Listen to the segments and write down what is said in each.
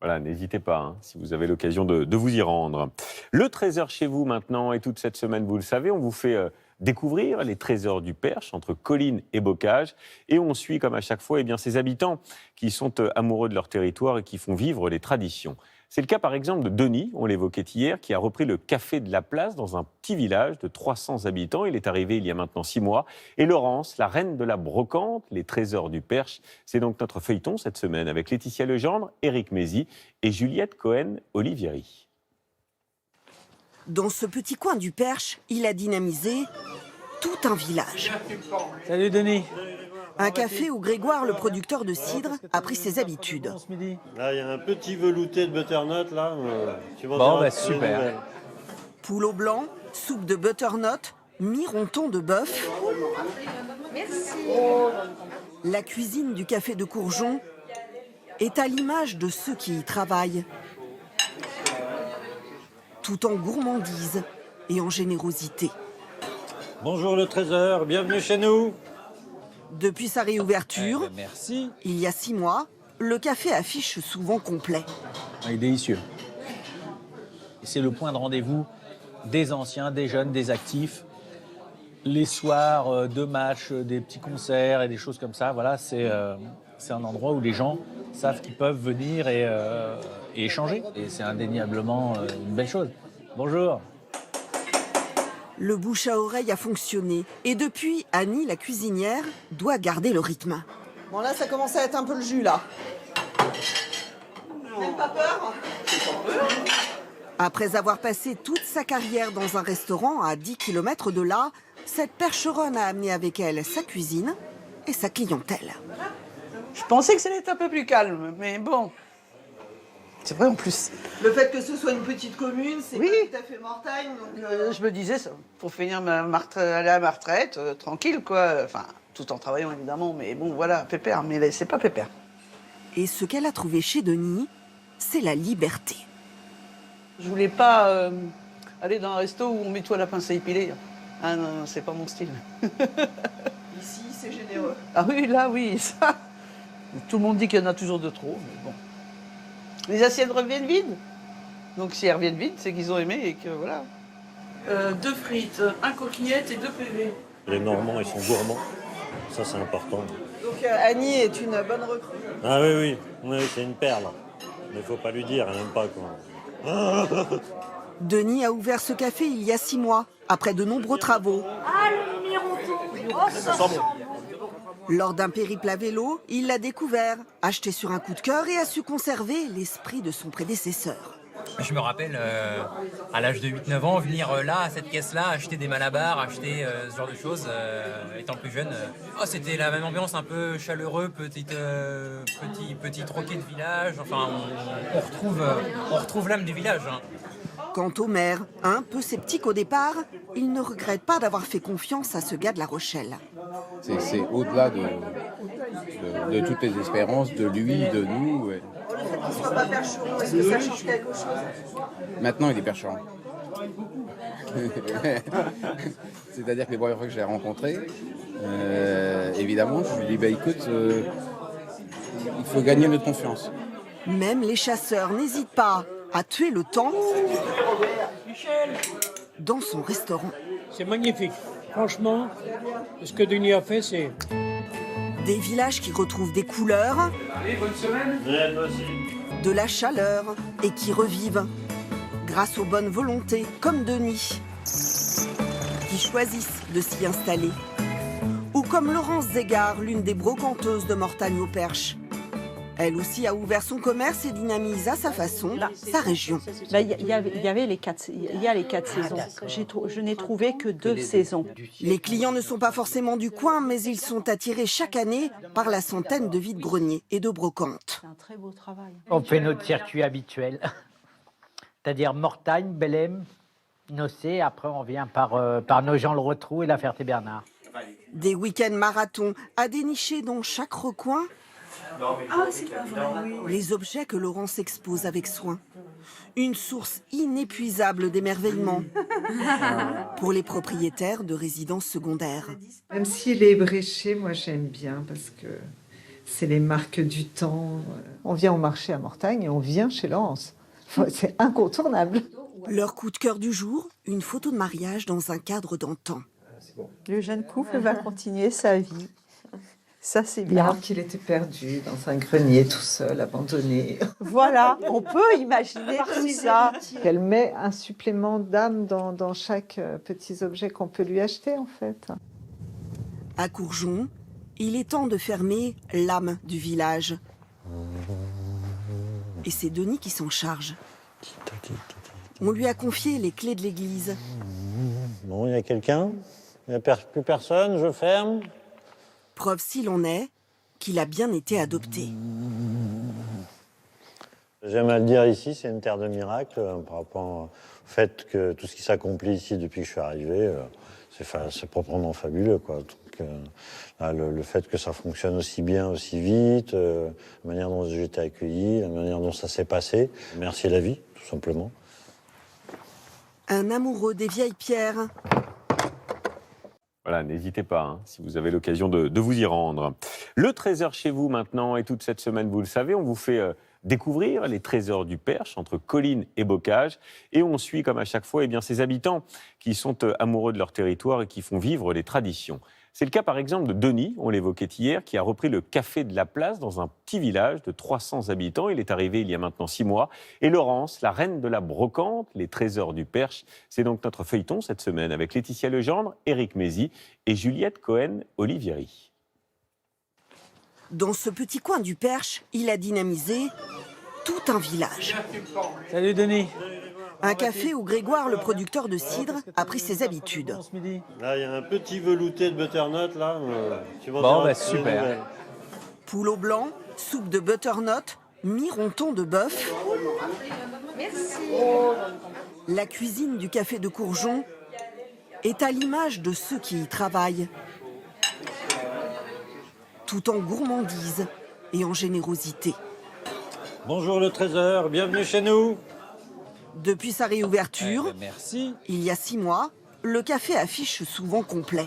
Voilà, n'hésitez pas, hein, si vous avez l'occasion de vous y rendre. Le trésor chez vous maintenant, et toute cette semaine, vous le savez, on vous fait découvrir les trésors du Perche entre Colline et Bocage. Et on suit, comme à chaque fois, eh bien, ces habitants qui sont amoureux de leur territoire et qui font vivre les traditions. C'est le cas par exemple de Denis, on l'évoquait hier, qui a repris le café de la place dans un petit village de 300 habitants. Il est arrivé il y a maintenant 6 mois. Et Laurence, la reine de la brocante, les trésors du Perche, c'est donc notre feuilleton cette semaine avec Laetitia Legendre, Éric Mézy et Juliette Cohen-Olivieri. Dans ce petit coin du Perche, il a dynamisé tout un village. Salut Denis. Un café où Grégoire, le producteur de cidre, a pris ses habitudes. Là, il y a un petit velouté de butternut, là. Super. Poule au blanc, soupe de butternut, mironton de bœuf. La cuisine du café de Courjon est à l'image de ceux qui y travaillent, tout en gourmandise et en générosité. Bonjour le trésor, bienvenue chez nous. Depuis sa réouverture, Merci. il y a 6 mois, le café affiche souvent complet. Il est délicieux. C'est le point de rendez-vous des anciens, des jeunes, des actifs. Les soirs de matchs, des petits concerts et des choses comme ça, voilà, c'est un endroit où les gens savent qu'ils peuvent venir et échanger. Et c'est indéniablement une belle chose. Bonjour. Le bouche à oreille a fonctionné. Et depuis, Annie, la cuisinière, doit garder le rythme. Bon là, ça commence à être un peu le jus, là. Même pas peur. Après avoir passé toute sa carrière dans un restaurant à 10 km de là, cette percheronne a amené avec elle sa cuisine et sa clientèle. Je pensais que ça allait être un peu plus calme, mais bon. C'est vrai en plus. Le fait que ce soit une petite commune, c'est Oui. pas tout à fait Mortagne. Donc Je me disais, ça, pour finir aller à ma retraite, tranquille quoi. Enfin, tout en travaillant évidemment, mais bon voilà, pépère. Mais là, c'est pas pépère. Et ce qu'elle a trouvé chez Denis, c'est la liberté. Je voulais pas aller dans un resto où on met tout à la pince à épiler. Ah non, c'est pas mon style. Ici, c'est généreux. Ah oui, là oui, ça. Tout le monde dit qu'il y en a toujours de trop, mais bon. Les assiettes reviennent vides. Donc si elles reviennent vides, c'est qu'ils ont aimé et que voilà. 2 frites, un coquillette et 2 PV. Les Normands, ils sont gourmands. Ça, c'est important. Donc Annie est une bonne recrue. Ah oui, c'est une perle. Mais il faut pas lui dire, elle n'aime pas quoi. Denis a ouvert ce café il y a 6 mois, après de nombreux travaux. Ah, le mironton. Oh, ça sent bon. Lors d'un périple à vélo, il l'a découvert, acheté sur un coup de cœur et a su conserver l'esprit de son prédécesseur. Je me rappelle, à l'âge de 8-9 ans, venir là, à cette caisse-là, acheter des malabars, acheter ce genre de choses, étant plus jeune. C'était la même ambiance, un peu chaleureux, petit troquet de village. Enfin, on retrouve l'âme du village. Hein. Quant au maire, un peu sceptique au départ, il ne regrette pas d'avoir fait confiance à ce gars de La Rochelle. C'est au-delà de toutes les espérances de lui, de nous. Le fait qu'il ne soit pas percheron, est-ce que ça change quelque chose? Maintenant, il est percheron. C'est-à-dire que les premières fois que je l'ai rencontré, évidemment, je lui dis écoute, il faut gagner notre confiance. Même les chasseurs n'hésitent pas à tuer le temps dans son restaurant. C'est magnifique. Franchement, ce que Denis a fait, c'est... Des villages qui retrouvent des couleurs, de la chaleur et qui revivent grâce aux bonnes volontés, comme Denis, qui choisissent de s'y installer. Ou comme Laurence Zégard, l'une des brocanteuses de Mortagne au Perche. Elle aussi a ouvert son commerce et dynamise à sa façon sa région. Il y a les 4 saisons. Je n'ai trouvé que 2 saisons. Les clients ne sont pas forcément du coin, mais ils sont attirés chaque année par la centaine de vide-greniers et de brocantes. C'est un très beau travail. On fait notre circuit habituel, c'est-à-dire Mortagne, Bellem, Nocé, après on vient par Nogent-le-Rotrou et la Ferté-Bernard. Des week-ends marathons à dénicher dans chaque recoin. Ah, c'est pas vrai. Les objets que Laurence expose avec soin. Une source inépuisable d'émerveillement pour les propriétaires de résidences secondaires. Même s'il est ébréché, moi j'aime bien parce que C'est les marques du temps. On vient au marché à Mortagne et on vient chez Laurence. C'est incontournable. Leur coup de cœur du jour, une photo de mariage dans un cadre d'antan. Le jeune couple va continuer sa vie. Ça, c'est bien. Alors qu'il était perdu dans un grenier tout seul, abandonné. Voilà, on peut imaginer tout ça. Elle met un supplément d'âme dans chaque petit objet qu'on peut lui acheter, en fait. À Courjon, il est temps de fermer l'âme du village. Et c'est Denis qui s'en charge. On lui a confié les clés de l'église. Bon, il y a quelqu'un? Il n'y a plus personne, je ferme. Preuve s'il en est qu'il a bien été adopté. J'aime à le dire ici, c'est une terre de miracles par rapport au fait que tout ce qui s'accomplit ici depuis que je suis arrivé, c'est proprement fabuleux, quoi. Donc, là, le fait que ça fonctionne aussi bien, aussi vite, la manière dont j'ai été accueilli, la manière dont ça s'est passé. Merci la vie, tout simplement. Un amoureux des vieilles pierres. Voilà, n'hésitez pas, hein, si vous avez l'occasion de vous y rendre. Le trésor chez vous maintenant, et toute cette semaine, vous le savez, on vous fait découvrir les trésors du Perche entre Colline et Bocage. Et on suit, comme à chaque fois, eh bien, ces habitants qui sont amoureux de leur territoire et qui font vivre les traditions. C'est le cas par exemple de Denis, on l'évoquait hier, qui a repris le café de la place dans un petit village de 300 habitants. Il est arrivé il y a maintenant 6 mois. Et Laurence, la reine de la brocante, les trésors du Perche, c'est donc notre feuilleton cette semaine avec Laetitia Legendre, Éric Mézy et Juliette Cohen-Olivieri. Dans ce petit coin du Perche, il a dynamisé tout un village. Salut Denis. Un café où Grégoire, le producteur de cidre, a pris ses habitudes. Là, il y a un petit velouté de butternut, là. Super. Poule au blanc, soupe de butternut, mironton de bœuf. Merci. La cuisine du café de Courjon est à l'image de ceux qui y travaillent. Tout en gourmandise et en générosité. Bonjour le trésor, bienvenue chez nous. Depuis sa réouverture, merci. Il y a 6 mois, le café affiche souvent complet.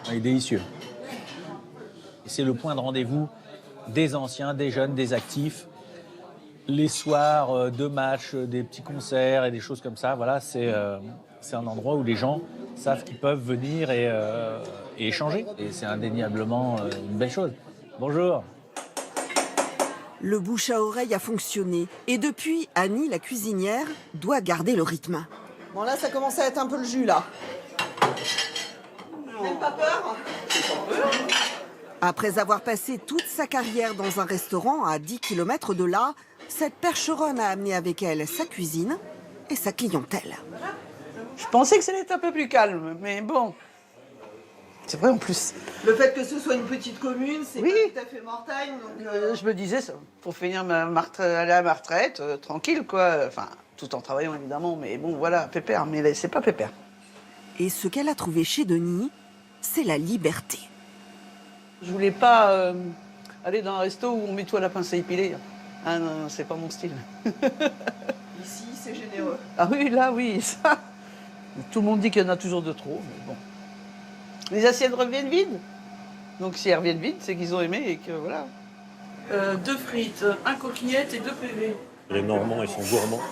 Il est délicieux. C'est le point de rendez-vous des anciens, des jeunes, des actifs. Les soirs de matchs, des petits concerts et des choses comme ça, voilà, c'est un endroit où les gens savent qu'ils peuvent venir et échanger. Et c'est indéniablement une belle chose. Bonjour. Le bouche à oreille a fonctionné. Et depuis, Annie, la cuisinière, doit garder le rythme. Bon là, ça commence à être un peu le jus, là. Même pas peur? Après avoir passé toute sa carrière dans un restaurant à 10 km de là, cette percheronne a amené avec elle sa cuisine et sa clientèle. Je pensais que ça allait être un peu plus calme, mais bon. C'est vrai en plus. Le fait que ce soit une petite commune, c'est Oui. pas tout à fait Mortagne. Donc Je me disais, ça, pour finir aller à ma retraite, tranquille, quoi. Enfin, tout en travaillant évidemment, mais bon, voilà, pépère. Mais c'est pas pépère. Et ce qu'elle a trouvé chez Denis, c'est la liberté. Je voulais pas aller dans un resto où on met tout à la pince à épiler. Ah non, c'est pas mon style. Ici, c'est généreux. Ah oui, là, oui, ça. Tout le monde dit qu'il y en a toujours de trop, mais bon. Les assiettes reviennent vides. Donc si elles reviennent vides, c'est qu'ils ont aimé et que voilà. 2 frites, 1 coquillette et 2 PV. Les Normands, ils sont gourmands.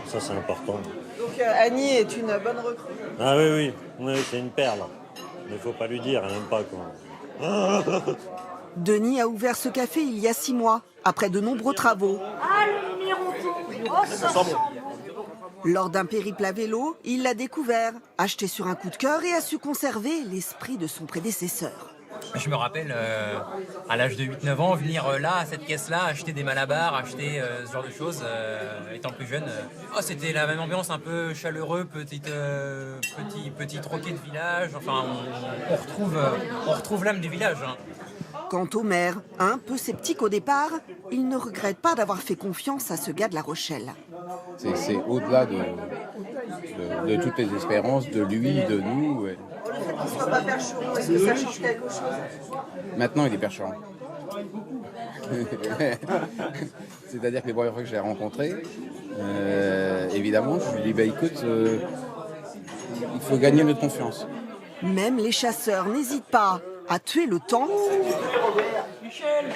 Ça, c'est important. Donc Annie est une bonne recrue. Ah oui, c'est une perle. Mais il faut pas lui dire, elle n'aime pas, quoi. Denis a ouvert ce café il y a 6 mois, après de nombreux travaux. Ah, le mironton. Oh, ça sent bon. Lors d'un périple à vélo, il l'a découvert, acheté sur un coup de cœur et a su conserver l'esprit de son prédécesseur. Je me rappelle, à l'âge de 8-9 ans, venir là, à cette caisse-là, acheter des malabars, acheter ce genre de choses, étant plus jeune. C'était la même ambiance, un peu chaleureux, petit troquet de village. Enfin, on retrouve l'âme du village. Hein. Quant au maire, un peu sceptique au départ, il ne regrette pas d'avoir fait confiance à ce gars de La Rochelle. C'est au-delà de toutes les espérances de lui, de nous. Le fait qu'il ne soit pas percheron, est-ce que ça change quelque chose? Maintenant, il est percheron. C'est-à-dire que les premières fois que je l'ai rencontré, évidemment, je lui dis écoute, il faut gagner notre confiance. Même les chasseurs n'hésitent pas à tuer le temps Michel.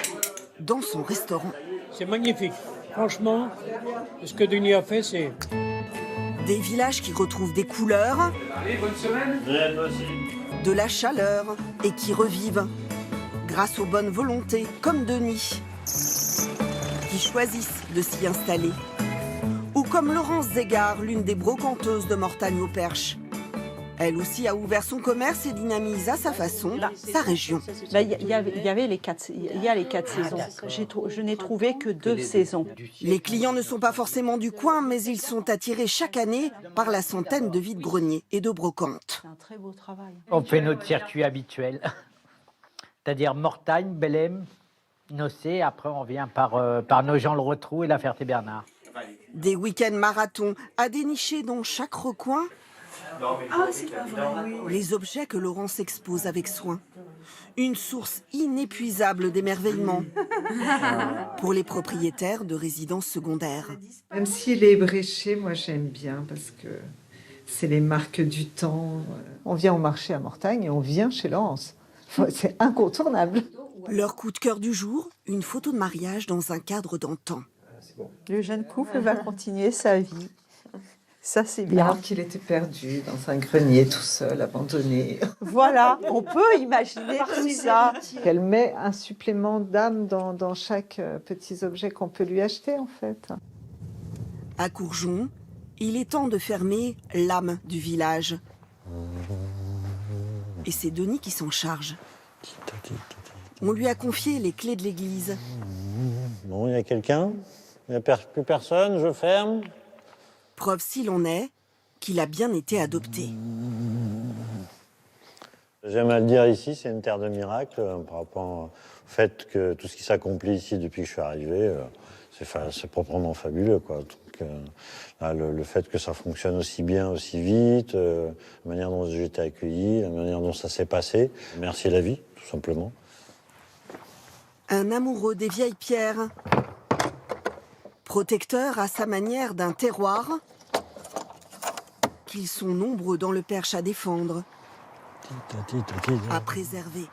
dans son restaurant. C'est magnifique. Franchement, ce que Denis a fait, c'est... Des villages qui retrouvent des couleurs, Allez, bonne semaine. de la chaleur et qui revivent grâce aux bonnes volontés comme Denis, qui choisissent de s'y installer. Ou comme Laurence Zégard, l'une des brocanteuses de Mortagne au Perche. Elle aussi a ouvert son commerce et dynamise à sa façon sa région. Il y a les quatre saisons. Je n'ai trouvé que 2 saisons. Les clients ne sont pas forcément du coin, mais ils sont attirés chaque année par la centaine de vides-greniers et de brocantes. C'est un très beau travail. On fait notre circuit habituel, c'est-à-dire Mortagne, Bellem, Nocé. Après, on vient par Nogent-le-Rotrou et La Ferté-Bernard. Des week-ends marathons à dénicher dans chaque recoin. Ah, c'est pas vrai, oui. Les objets que Laurence expose avec soin. Une source inépuisable d'émerveillement pour les propriétaires de résidences secondaires. Même s'il est ébréché, moi j'aime bien parce que c'est les marques du temps. On vient au marché à Mortagne et on vient chez Laurence. C'est incontournable. Leur coup de cœur du jour, une photo de mariage dans un cadre d'antan. Le jeune couple va continuer sa vie. Ça, c'est bien. Alors qu'il était perdu dans un grenier tout seul, abandonné. Voilà, on peut imaginer tout ça. Elle met un supplément d'âme dans chaque petit objet qu'on peut lui acheter, en fait. À Courjon, il est temps de fermer l'âme du village. Et c'est Denis qui s'en charge. On lui a confié les clés de l'église. Bon, il y a quelqu'un? Il n'y a plus personne, je ferme. Preuve s'il en est qu'il a bien été adopté. J'aime à le dire ici, c'est une terre de miracles par rapport au fait que tout ce qui s'accomplit ici depuis que je suis arrivé, c'est proprement fabuleux, quoi. Donc, là, le fait que ça fonctionne aussi bien, aussi vite, la manière dont j'ai été accueilli, la manière dont ça s'est passé, merci la vie, tout simplement. Un amoureux des vieilles pierres, protecteur à sa manière d'un terroir qu'ils sont nombreux dans le Perche à défendre, à préserver.